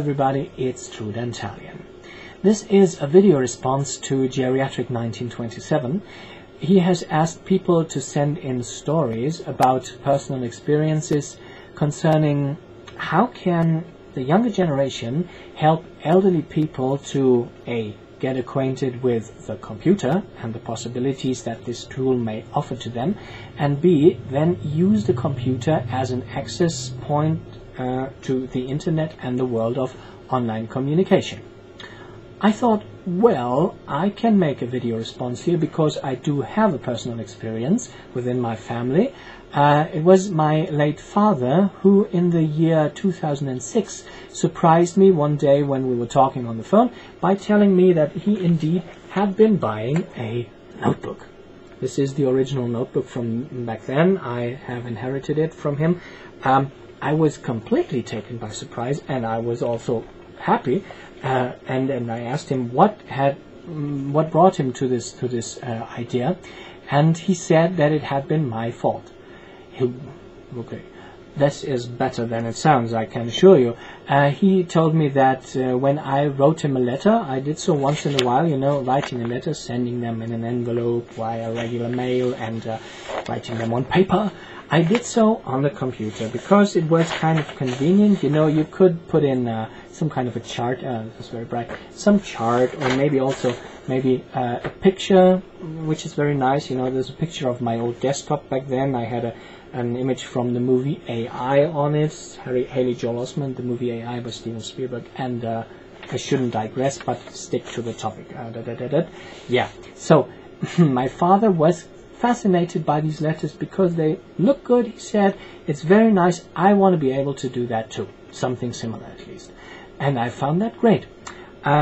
everybody, it's Truedantalion. This is a video response to Geriatric 1927. He has asked people to send in stories about personal experiences concerning how can the younger generation help elderly people to A. get acquainted with the computer and the possibilities that this tool may offer to them, and B. then use the computer as an access point to the internet and the world of online communication. I thought, well, I can make a video response here because I do have a personal experience within my family. It was my late father who in the year 2006 surprised me one day when we were talking on the phone by telling me that he indeed had been buying a notebook. This is the original notebook from back then. I have inherited it from him. I was completely taken by surprise, and I was also happy. And I asked him what brought him to this idea, and he said that it had been my fault. Okay, this is better than it sounds, I can assure you. He told me that when I wrote him a letter, I did so once in a while, you know, writing a letter, sending them in an envelope via regular mail, and writing them on paper. I did so on the computer because it was kind of convenient. You know, you could put in some kind of a chart. It's very bright. Some chart, or maybe also a picture, which is very nice. You know, there's a picture of my old desktop back then. I had an image from the movie AI on it. Haley Joel Osment, the movie AI by Steven Spielberg, and I shouldn't digress, but stick to the topic. Yeah. So my father was fascinated by these letters because they look good. He said, it's very nice, I want to be able to do that too, something similar at least. And I found that great.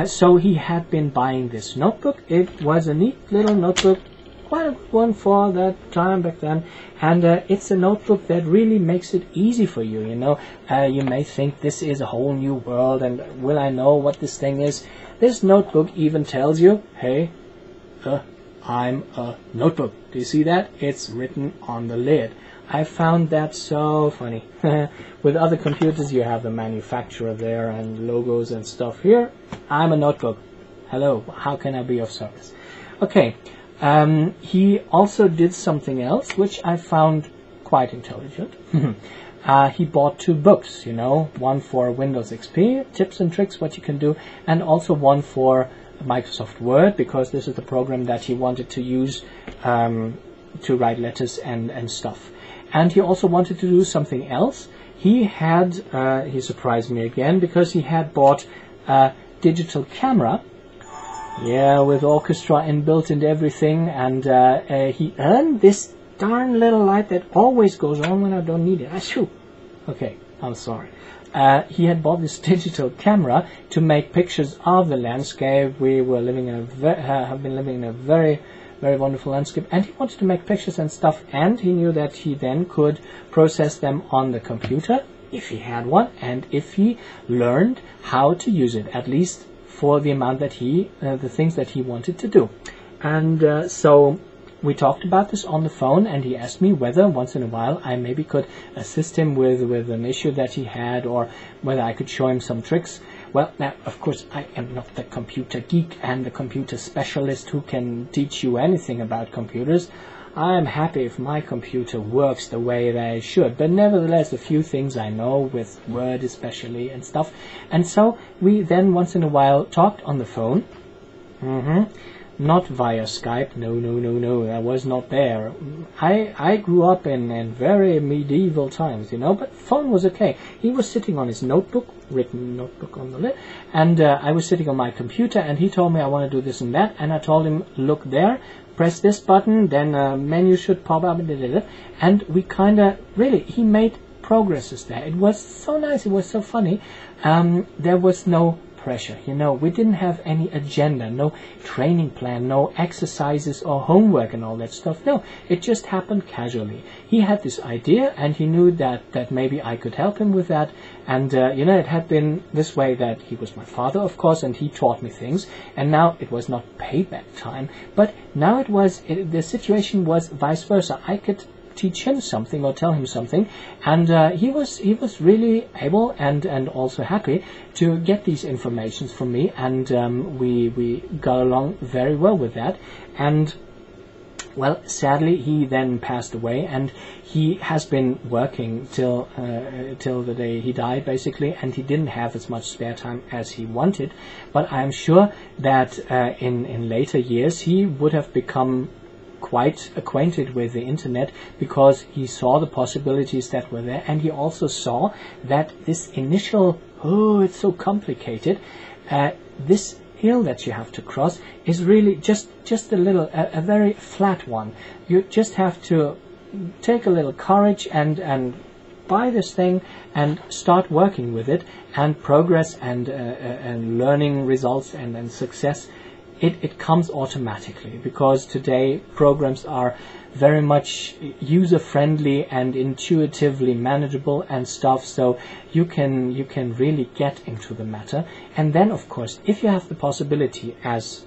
So he had been buying this notebook. It was a neat little notebook, quite a good one for that time back then, and it's a notebook that really makes it easy for you. You know, you may think this is a whole new world and will I know what this thing is. This notebook even tells you, hey, I'm a notebook. Do you see that? It's written on the lid. I found that so funny. With other computers you have the manufacturer there and logos and stuff. Here, I'm a notebook. Hello, how can I be of service? Okay, he also did something else which I found quite intelligent. He bought 2 books, you know, one for Windows XP, tips and tricks, what you can do, and also one for Microsoft Word, because this is the program that he wanted to use to write letters and stuff. And he also wanted to do something else. He surprised me again because he had bought a digital camera, yeah, with orchestra inbuilt and everything, and he earned this darn little light that always goes on when I don't need it. Achoo! Okay, I'm sorry. He had bought this digital camera to make pictures of the landscape. We were living in have been living in a very, very wonderful landscape, and he wanted to make pictures and stuff, and he knew that he then could process them on the computer, if he had one, and if he learned how to use it, at least for the amount that the things that he wanted to do. And so we talked about this on the phone, and he asked me whether once in a while I maybe could assist him with an issue that he had, or whether I could show him some tricks. Well, now, of course, I am not the computer geek and the computer specialist who can teach you anything about computers. I am happy if my computer works the way that it should, but nevertheless, a few things I know, with Word especially and stuff. And so we then once in a while talked on the phone. Not via Skype, no, I was not there. I grew up in very medieval times, you know, but phone was okay. He was sitting on his notebook, written notebook on the lid, and I was sitting on my computer, and he told me I want to do this and that, and I told him, look there, press this button, then a menu should pop up, and we kind of, really, he made progresses there. It was so nice, it was so funny. There was no pressure, you know, we didn't have any agenda, no training plan, no exercises or homework and all that stuff. No, it just happened casually. He had this idea, and he knew that maybe I could help him with that, and you know, it had been this way that he was my father, of course, and he taught me things, and now it was not payback time, but now the situation was vice versa. I could teach him something or tell him something, and he was really able and also happy to get these informations from me, and we got along very well with that. And well, sadly, he then passed away, and he has been working till the day he died, basically, and he didn't have as much spare time as he wanted. But I'm sure that in later years he would have become quite acquainted with the internet, because he saw the possibilities that were there, and he also saw that this initial, oh, it's so complicated, this hill that you have to cross is really just a very flat one. You just have to take a little courage and buy this thing and start working with it, and progress and learning results and success, it comes automatically, because today programs are very much user-friendly and intuitively manageable and stuff, so you can really get into the matter. And then, of course, if you have the possibility, as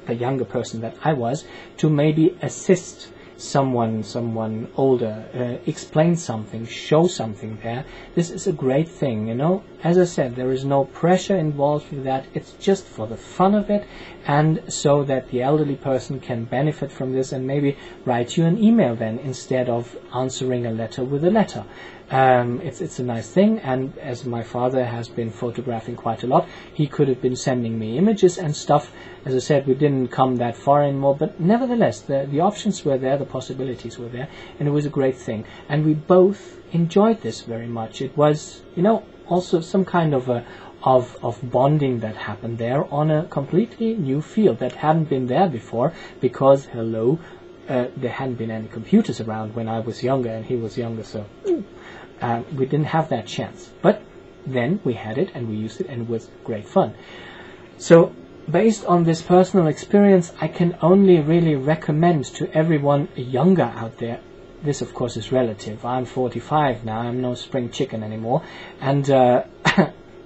a younger person that I was, to maybe assist someone older, explain something, show something there, this is a great thing, you know. As I said, there is no pressure involved with that. It's just for the fun of it, and so that the elderly person can benefit from this and maybe write you an email then, instead of answering a letter with a letter. It's a nice thing, and as my father has been photographing quite a lot, he could have been sending me images and stuff. As I said, we didn't come that far anymore, but nevertheless, the options were there, the possibilities were there, and it was a great thing. And we both enjoyed this very much. It was, you know, also some kind of bonding that happened there on a completely new field that hadn't been there before, because, hello, there hadn't been any computers around when I was younger and he was younger, so we didn't have that chance. But then we had it, and we used it, and it was great fun. So based on this personal experience, I can only really recommend to everyone younger out there. This, of course, is relative. I'm 45 now, I'm no spring chicken anymore, and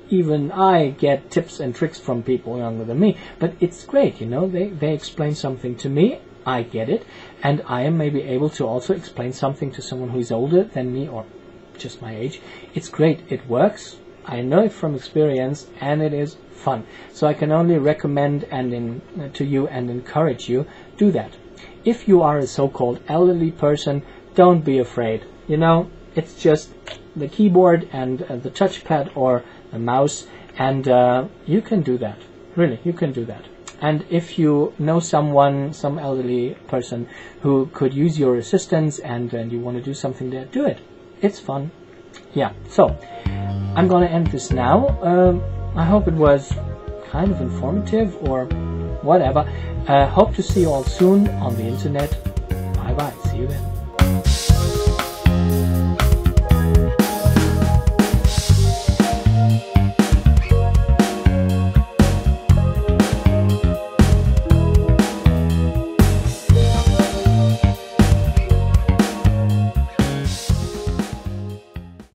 even I get tips and tricks from people younger than me, but it's great, you know. They explain something to me, I get it, and I am maybe able to also explain something to someone who is older than me, or just my age. It's great, it works, I know it from experience, and it is fun. So I can only recommend to you and encourage you, do that. If you are a so-called elderly person, don't be afraid. You know, it's just the keyboard and the touchpad or the mouse, and you can do that. Really, you can do that. And if you know someone, some elderly person who could use your assistance, and you want to do something there, do it. It's fun. Yeah, so I'm gonna end this now. I hope it was kind of informative or whatever. Hope to see you all soon on the internet. Bye bye, see you then.